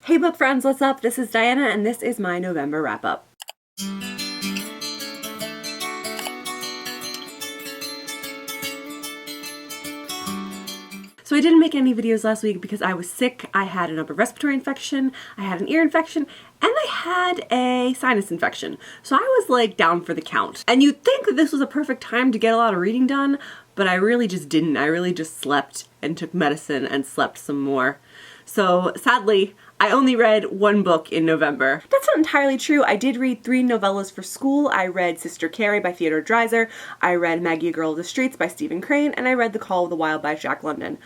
Hey book friends, what's up? This is Diana and this is my November wrap up. So I didn't make any videos last week because I was sick. I had an upper respiratory infection, I had an ear infection, and I had a sinus infection. So I was like down for the count. And you'd think that this was a perfect time to get a lot of reading done, but I really just didn't. I really just slept and took medicine and slept some more. So sadly, I only read one book in November. That's not entirely true. I did read 3 novellas for school. I read Sister Carrie by Theodore Dreiser, I read Maggie a Girl of the Streets by Stephen Crane, and I read The Call of the Wild by Jack London.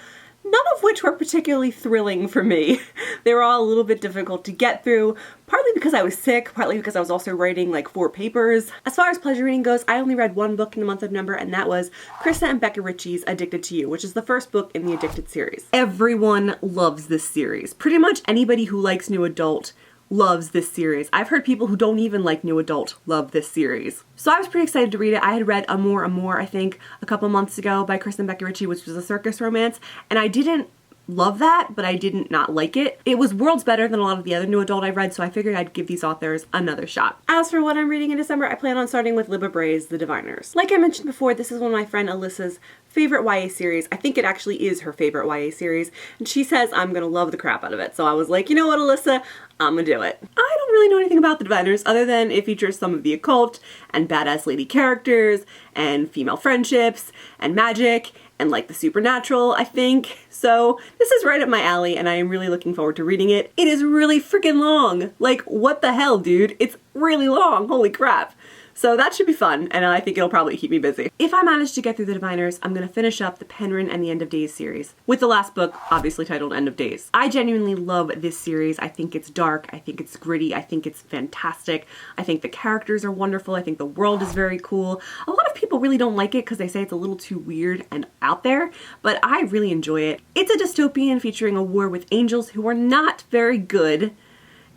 None of which were particularly thrilling for me. They were all a little bit difficult to get through, partly because I was sick, partly because I was also writing like 4 papers. As far as pleasure reading goes, I only read one book in the month of November, and that was Krista and Becca Ritchie's Addicted to You, which is the first book in the Addicted series. Everyone loves this series. Pretty much anybody who likes new adult loves this series. I've heard people who don't even like new adult love this series. So I was pretty excited to read it. I had read Amour, I think, a couple months ago by Krista and Becca Ritchie, which was a circus romance, and I didn't love that, but I didn't not like it. It was worlds better than a lot of the other new adult I've read, so I figured I'd give these authors another shot. As for what I'm reading in December, I plan on starting with Libba Bray's The Diviners. Like I mentioned before, this is one of my friend Alyssa's favorite YA series. I think it actually is her favorite YA series, and she says I'm gonna love the crap out of it. So I was like, you know what, Alyssa? I'm gonna do it. I don't really know anything about The Diviners other than it features some of the occult and badass lady characters and female friendships and magic and like the supernatural, I think. So this is right up my alley and I am really looking forward to reading it. It is really freaking long. Like, what the hell, dude? It's really long, holy crap. So that should be fun, and I think it'll probably keep me busy. If I manage to get through The Diviners, I'm gonna finish up the Penryn and the End of Days series, with the last book obviously titled End of Days. I genuinely love this series. I think it's dark, I think it's gritty, I think it's fantastic, I think the characters are wonderful, I think the world is very cool. A lot of people really don't like it because they say it's a little too weird and out there, but I really enjoy it. It's a dystopian featuring a war with angels who are not very good,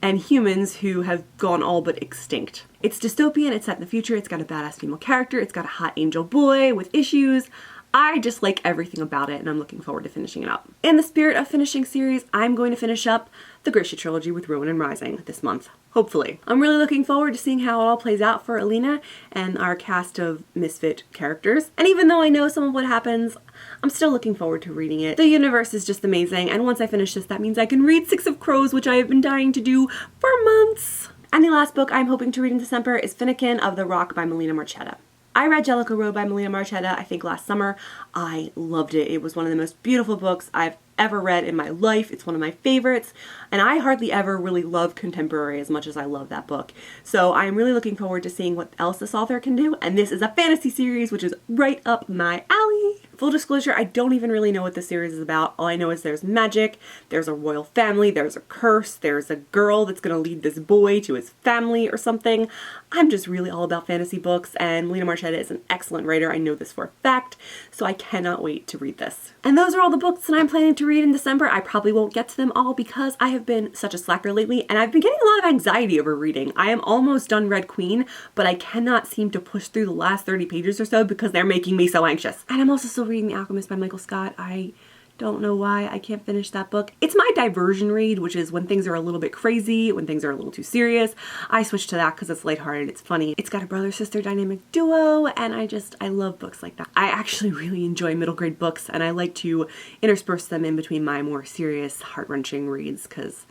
and humans who have gone all but extinct. It's dystopian, it's set in the future, it's got a badass female character, it's got a hot angel boy with issues. I just like everything about it and I'm looking forward to finishing it up. In the spirit of finishing series, I'm going to finish up the Grisha trilogy with Ruin and Rising this month, hopefully. I'm really looking forward to seeing how it all plays out for Alina and our cast of misfit characters. And even though I know some of what happens, I'm still looking forward to reading it. The universe is just amazing, and once I finish this, that means I can read Six of Crows, which I have been dying to do for months. And the last book I'm hoping to read in December is Finnegan of the Rock by Melina Marchetta. I read Jellicoe Road by Melina Marchetta, I think last summer. I loved it. It was one of the most beautiful books I've ever read in my life. It's one of my favorites, and I hardly ever really love contemporary as much as I love that book. So I'm really looking forward to seeing what else this author can do, and this is a fantasy series, which is right up my alley. Full disclosure, I don't even really know what this series is about. All I know is there's magic, there's a royal family, there's a curse, there's a girl that's gonna lead this boy to his family or something. I'm just really all about fantasy books, and Melina Marchetta is an excellent writer. I know this for a fact, so I cannot wait to read this. And those are all the books that I'm planning to read in December. I probably won't get to them all because I have been such a slacker lately, and I've been getting a lot of anxiety over reading. I am almost done Red Queen, but I cannot seem to push through the last 30 pages or so because they're making me so anxious. And I'm also still reading The Alchemist by Michael Scott. I don't know why I can't finish that book. It's my diversion read, which is when things are a little bit crazy, when things are a little too serious. I switch to that because it's lighthearted, it's funny. It's got a brother-sister dynamic duo, and I love books like that. I actually really enjoy middle grade books, and I like to intersperse them in between my more serious, heart-wrenching reads because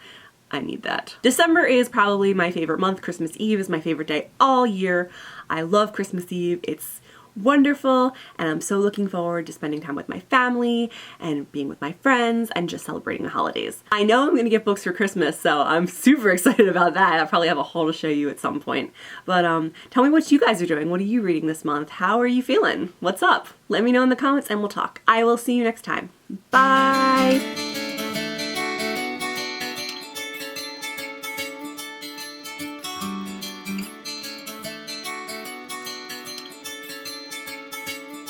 I need that. December is probably my favorite month. Christmas Eve is my favorite day all year. I love Christmas Eve. It's wonderful, and I'm so looking forward to spending time with my family and being with my friends and just celebrating the holidays. I know I'm gonna get books for Christmas, so I'm super excited about that. I'll probably have a haul to show you at some point. But tell me what you guys are doing. What are you reading this month? How are you feeling? What's up? Let me know in the comments and we'll talk. I will see you next time. Bye!